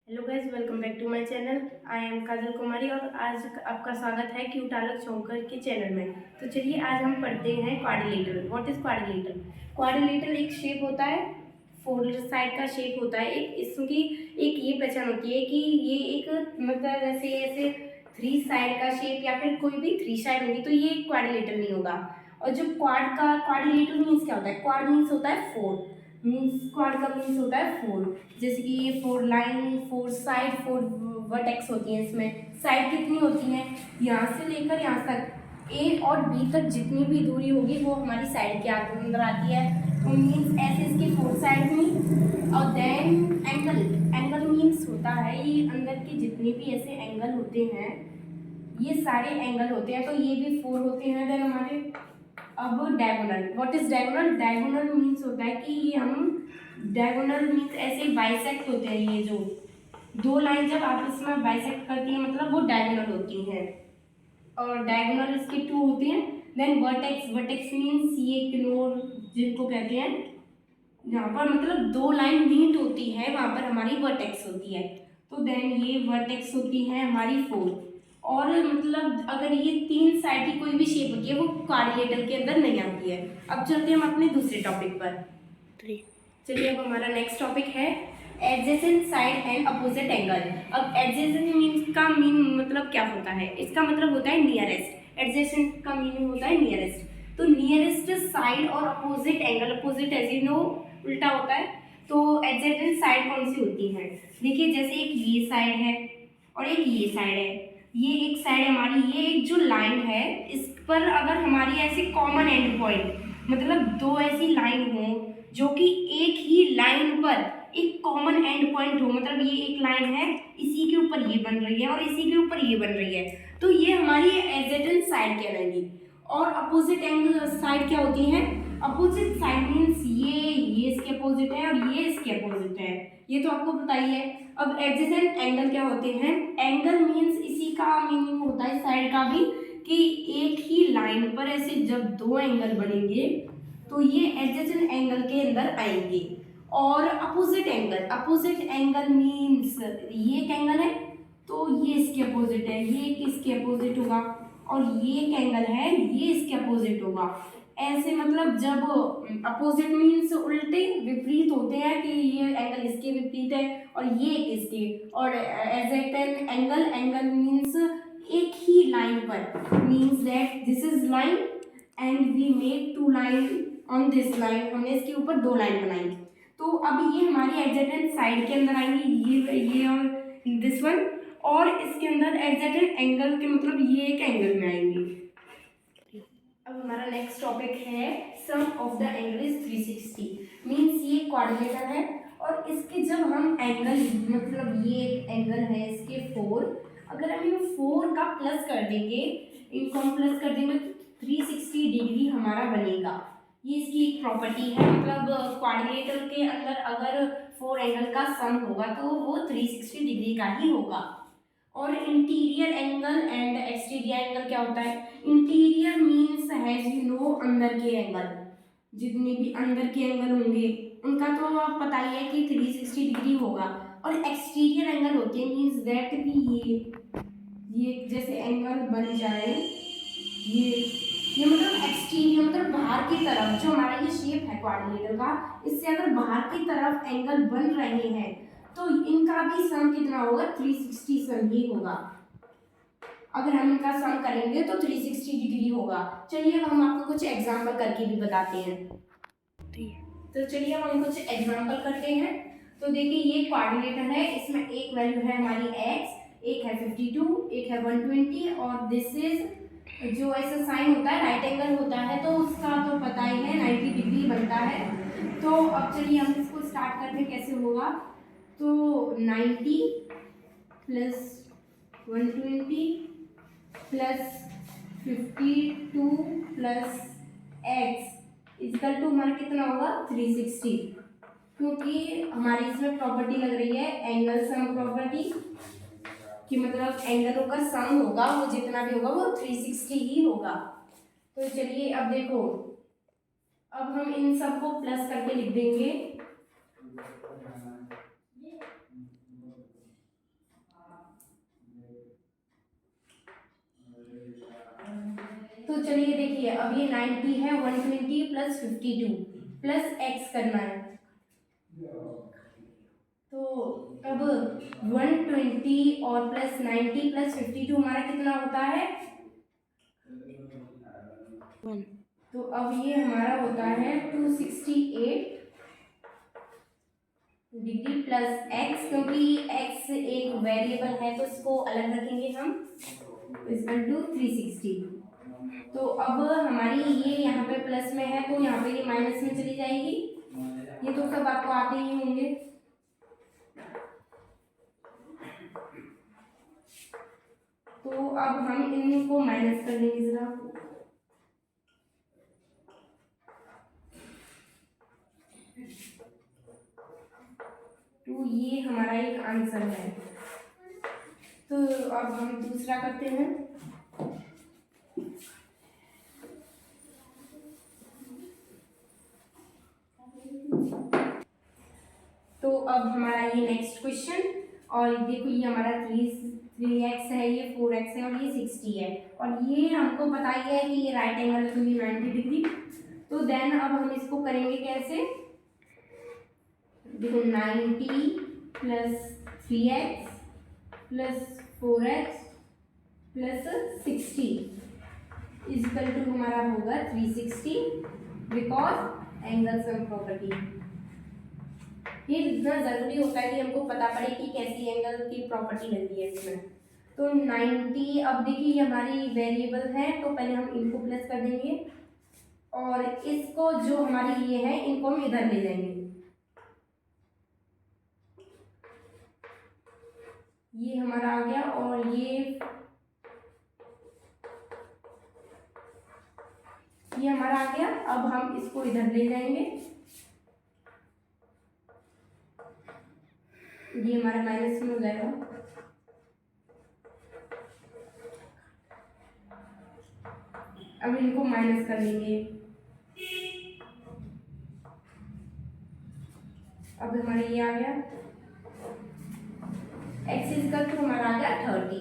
Hello guys, welcome back to my channel. I am Kajal Kumari और आज आपका स्वागत है क्यूट आलोक चौंकर के चैनल में। तो चलिए आज हम पढ़ते हैं quadrilateral. What is quadrilateral? Quadrilateral एक शेप होता है, फोर साइड का शेप होता है। एक इसकी एक ये पहचान होती है कि ये एक मतलब ऐसे ऐसे थ्री साइड का शेप या फिर कोई भी थ्री साइड होगी तो ये क्वाड्रिलेटरल नहीं होगा। और जो क्वाड्रिलेटरल मीन्स क्या होता है? क्वाड मीन्स होता है फोर, मीन्स क्वाड का मीन्स होता है फोर। जैसे कि ये four line, four side, four vertex होती हैं। इसमें साइड कितनी होती हैं? यहाँ से लेकर यहाँ तक ए और बी तक जितनी भी दूरी होगी वो हमारी साइड के अंदर आती है। तो मीन्स ऐसे इसकी फोर साइड हुई। और देन एंगल, एंगल मीन्स होता है ये अंदर के जितने भी ऐसे एंगल होते हैं ये सारे एंगल होते हैं, तो ये भी फोर होते हैं। देन हमारे अब diagonal. What is diagonal? Diagonal means होता है कि ये हम डायगोनल मीन्स ऐसे बाइसेक्ट होते हैं। ये जो दो लाइन जब आपस में बाइसेक्ट करती है मतलब वो डायगोनल होती हैं। और डायगोनल इसके टू होते हैं। देन वर्टेक्स, वर्टेक्स मीन्स ये क्लोर जिनको कहते हैं, जहाँ पर मतलब दो लाइन मीट होती है वहाँ पर हमारी वर्टेक्स होती है। तो देन ये वर्टेक्स होती है हमारी फोर। और मतलब अगर ये तीन साइड की कोई भी शेप होती है वो क्वाड्रिलेटरल के अंदर नहीं आती है। अब चलते हैं हम अपने दूसरे टॉपिक पर। चलिए अब हमारा नेक्स्ट टॉपिक है adjacent side and opposite angle. अब एडजेसेंट मीन का मतलब क्या होता है? इसका मतलब होता है नियरेस्ट। एडजेसेंट का मीनिंग होता है नियरेस्ट। तो नियरेस्ट साइड और opposite angle, opposite as you know उल्टा होता है। तो एडजेसेंट साइड कौन सी होती है? देखिए जैसे एक ये साइड है और एक ये साइड है। ये एक साइड हमारी, ये एक जो लाइन है इस पर अगर हमारी ऐसी कॉमन एंड पॉइंट मतलब दो ऐसी लाइन हो जो कि एक ही लाइन पर एक कॉमन एंड पॉइंट हो, मतलब ये एक लाइन है इसी के ऊपर ये बन रही है और इसी के ऊपर ये बन रही है, तो ये हमारी एडजेसेंट साइड कहलाएगी। और अपोजिट एंगल साइड क्या होती है? अपोजिट साइड मीन्स ये इसके अपोजिट है और ये इसके अपोजिट है, ये तो आपको पता ही है। अब एडजेसेंट एंगल क्या होते हैं? एंगल मीन्स इसी का मीनिंग होता है साइड का भी कि एक ही लाइन पर ऐसे जब दो एंगल बनेंगे तो ये एडजेसेंट एंगल के अंदर आएंगे। और opposite angle, opposite angle means ये एक एंगल है तो ये इसके अपोजिट है, ये इसके अपोजिट होगा, और ये एक एंगल है ये इसके अपोजिट होगा। ऐसे मतलब जब अपोजिट मीन्स उल्टे विपरीत होते हैं कि ये एंगल इसके विपरीत है और ये इसके। और एडजेसेंट एंगल, एंगल मीन्स एक ही लाइन पर, means that this is line and we make two line on this line, हमने इसके ऊपर दो लाइन बनाई। तो अब ये हमारी एडजेसेंट साइड के अंदर आएंगी, ये और दिस वन। और इसके अंदर एडजेसेंट एंगल के मतलब ये एक एंगल में आएंगी। अब हमारा नेक्स्ट टॉपिक है sum of the angle is 360। Means ये क्वाड्रिलेटरल है और इसके जब हम एंगल मतलब ये एक एंगल है इसके फोर, अगर हम इन फोर का प्लस कर देंगे, इनको हम प्लस कर देंगे तो 360 डिग्री हमारा बनेगा। ये इसकी एक प्रॉपर्टी है। मतलब क्वाड्रिलेटरल के अंदर अगर फोर एंगल का सम होगा तो वो 360 डिग्री का ही होगा। और interior angle and exterior angle क्या होता है? Interior means has you know अंदर के एंगल, जितने भी अंदर के एंगल होंगे उनका तो आप पता ही है कि 360 डिग्री होगा। और एक्सटीरियर एंगल होते हैं मीन्स दैट कि ये जैसे एंगल बन जाए, ये मतलब एक्सटीरियर मतलब बाहर की तरफ, जो हमारा ये शेप है क्वाड्रिलेटरल का, इससे अगर बाहर की तरफ एंगल बन रहे हैं तो इनका भी सम कितना होगा? 360 सम ही होगा। अगर हम इनका सम करेंगे तो 360 डिग्री होगा। चलिए अब हम आपको कुछ एग्जांपल करके भी बताते हैं। तो चलिए अब हम कुछ एग्जांपल करते हैं। तो देखिए ये क्वाड्रिलेटरल है, इसमें एक वैल्यू है हमारी x, एक है 52, एक है 120 और दिस इज जो ऐसा साइन होता है राइट एंगल होता है तो उसका तो पता ही है 90 डिग्री बनता है। तो अब चलिए हम इसको स्टार्ट करते हैं कैसे होगा। तो 90 plus 120 plus 52 plus x equal to हमारा कितना होगा? 360, क्योंकि हमारी इसमें प्रॉपर्टी लग रही है एंगल सम प्रॉपर्टी कि मतलब एंगलों का सम होगा वो जितना भी होगा वो 360 ही होगा। तो चलिए अब देखो, अब हम इन सब को प्लस करके लिख देंगे। चलिए देखिए, अब ये 90 है, 120 प्लस 52 प्लस x करना है। तो अब 120 और प्लस 90 प्लस 52 हमारा कितना होता है 1। तो अब ये हमारा होता है 268 डिग्री प्लस x, क्योंकि x एक वेरिएबल है तो इसको अलग रखेंगे हम, इक्वल टू 360। तो अब हमारी ये यहाँ पे प्लस में है तो यहाँ पे ये माइनस में चली जाएगी। ये तो सब आपको आते ही होंगे। तो अब हम इनको माइनस कर लेंगे जरा। तो ये हमारा एक आंसर है। तो अब हम दूसरा करते हैं। तो अब हमारा ये नेक्स्ट क्वेश्चन, और देखो ये हमारा 3x है, ये 4x है और ये 60 है, और ये हमको पता ही है कि ये राइट एंगल टू 90 डिग्री। तो देन अब हम इसको करेंगे कैसे, देखो 90 plus 3x plus 4x plus 60 equal to हमारा होगा 360, बिकॉज एंगल सम प्रॉपर्टी। ये इतना ज़रूरी होता है कि हमको पता पड़े कि कैसी एंगल की प्रॉपर्टी लगती है इसमें। तो 90, अब देखिए ये हमारी वेरिएबल है तो पहले हम इनको प्लस कर देंगे और इसको जो हमारी ये है इनको हम इधर ले जाएंगे। ये हमारा आ गया और ये हमारा आ गया। अब हम इसको इधर ले जाएंगे, ये हमारा माइनस में हो जाएगा। अब इनको माइनस कर लेंगे। अब हमारे ये आ गया x इक्वल टू हमारा आ गया 30,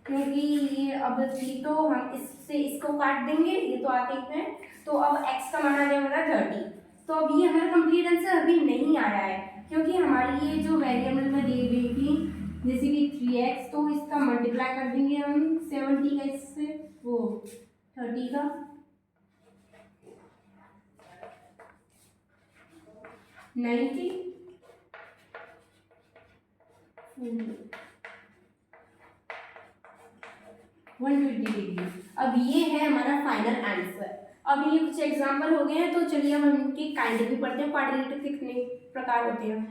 क्योंकि ये अब थी तो हम इससे इसको काट देंगे, ये तो आते ही हैं। तो अब x का मान आ गया हमारा 30। तो अब ये हमारा कंप्लीट आंसर अभी नहीं आया है, क्योंकि हमारी ये जो वेरिएबल में दी गई थी जैसे कि 3x, तो इसका मल्टीप्लाई कर देंगे हम 70 का इससे, वो 30 का, 90 120 डिग्री। अब ये है हमारा फाइनल आंसर। अब ये कुछ एग्जाम्पल हो गए हैं, तो चलिए अब हम इनके काइंड भी पढ़ते हैं, क्वाड्रिलेटरल कितने प्रकार होते हैं।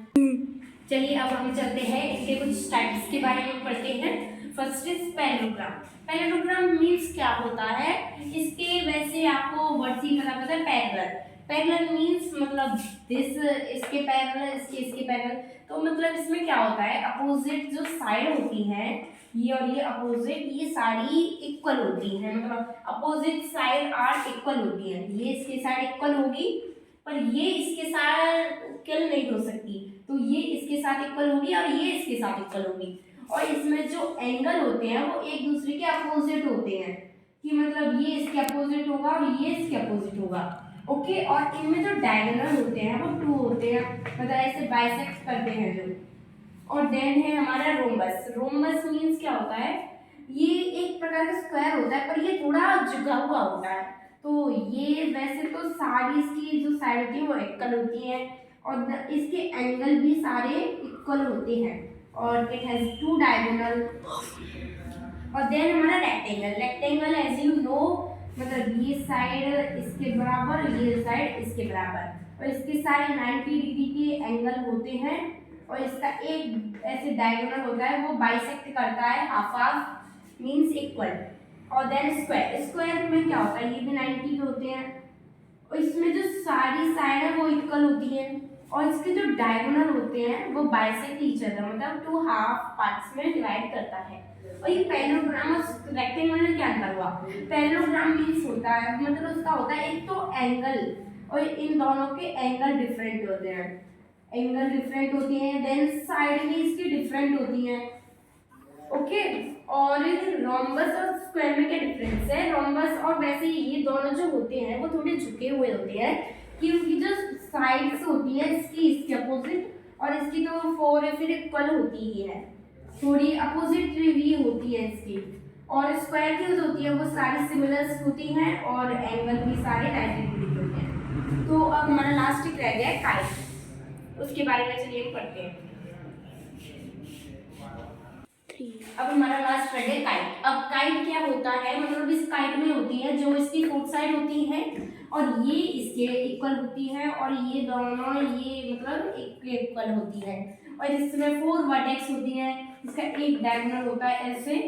चलिए अब हम चलते हैं इसके कुछ टाइप्स के बारे में पढ़ते हैं। First is parallelogram. Parallelogram means क्या होता है, इसके वैसे आपको वर्ड से ही पता है पैरेलल। पैरेलल मीन्स मतलब दिस इसके पैरेलल, इसके पैरेलल। तो मतलब इसमें क्या होता है, अपोजिट जो साइड होती हैं ये और ये अपोजिट, ये सारी इक्वल होती हैं, मतलब अपोजिट साइड आर इक्वल होती हैं। ये इसके साइड इक्वल होगी पर ये इसके साथ इक्वल नहीं हो सकती, तो ये इसके साथ इक्वल होगी और ये इसके साथ इक्वल होगी। और इसमें जो एंगल होते हैं वो एक दूसरे के अपोजिट होते हैं, कि मतलब ये इसके अपोजिट होगा और ये इसके अपोजिट होगा। ओके, और इनमें जो डायगोनल होते हैं वो 2 होते हैं, मतलब ऐसे बाइसेक्ट करते हैं जो। और देन है हमारा रोम्बस। रोम्बस मीन्स क्या होता है, ये एक प्रकार का स्क्वायर होता है पर ये थोड़ा झुका हुआ होता है। तो ये वैसे तो सारी इसकी जो साइड होती है वो इक्वल होती है और इसके एंगल भी सारे इक्वल होते हैं, और इट हैज 2 डायगोनल। और देन हमारा rectangle. Rectangle as you know, मतलब ये साइड इसके बराबर, ये साइड इसके बराबर, और इसके सारे 90 डिग्री के एंगल होते हैं, और इसका एक ऐसे डायगोनल होता है वो बाइसेक्ट करता है, हाफ हाफ मीन्स इक्वल। और देन स्क्वायर। स्क्वायर में क्या होता है, ये भी 90 के होते हैं और इसमें जो सारी साइड है वो इक्वल होती है, और इसके जो डायगोनल होते हैं वो बाइसेक्ट ईच अदर, मतलब 2 हाफ पार्ट्स में डिवाइड करता है। और ये पैरेललोग्राम और रेक्टेंगल में क्या अंतर हुआ, पैरेललोग्राम मीन्स होता है मतलब उसका होता है एक तो एंगल, और इन दोनों के एंगल डिफरेंट होते हैं, एंगल डिफरेंट होती हैं। देन साइड भी इसकी डिफरेंट होती हैं, ओके। और रोम्बस और स्क्वायर में क्या डिफरेंस है? रोम्बस और वैसे ये दोनों जो होते हैं वो थोड़े झुके हुए होते हैं, कि उनकी जो साइड्स होती है इसकी इसके अपोजिट, और इसकी तो फोर है फिर इक्वल होती ही है, थोड़ी अपोजिट भी होती है इसकी। और स्क्वायर की जो होती है वो सारी सिमिलर होती हैं और एंगल भी सारे 90 डिग्री होते हैं। तो अब हमारा लास्ट एक रह गया है काइट, उसके बारे में चलिए हम पढ़ते हैं। अब हमारा लास्ट रह गया काइट। अब काइट क्या होता है, मतलब इस काइट में होती है जो इसकी फोर्थ साइड होती है और ये इसके इक्वल होती है, और ये दोनों ये मतलब इक्वल होती है, और इसमें 4 वर्टेक्स होती हैं, इसका एक डायगोनल होता है ऐसे,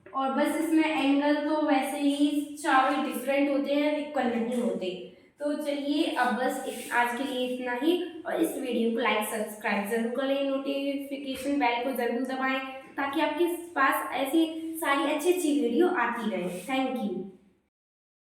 और बस इसमें एंगल तो वैसे ही चारों डिफरेंट होते हैं, इक्वल नहीं होते। तो चलिए अब बस आज के लिए इतना ही, और इस वीडियो को लाइक सब्सक्राइब जरूर करें, नोटिफिकेशन बेल को जरूर दबाएं ताकि आपके पास ऐसी सारी अच्छी अच्छी वीडियो आती रहे। Thank you.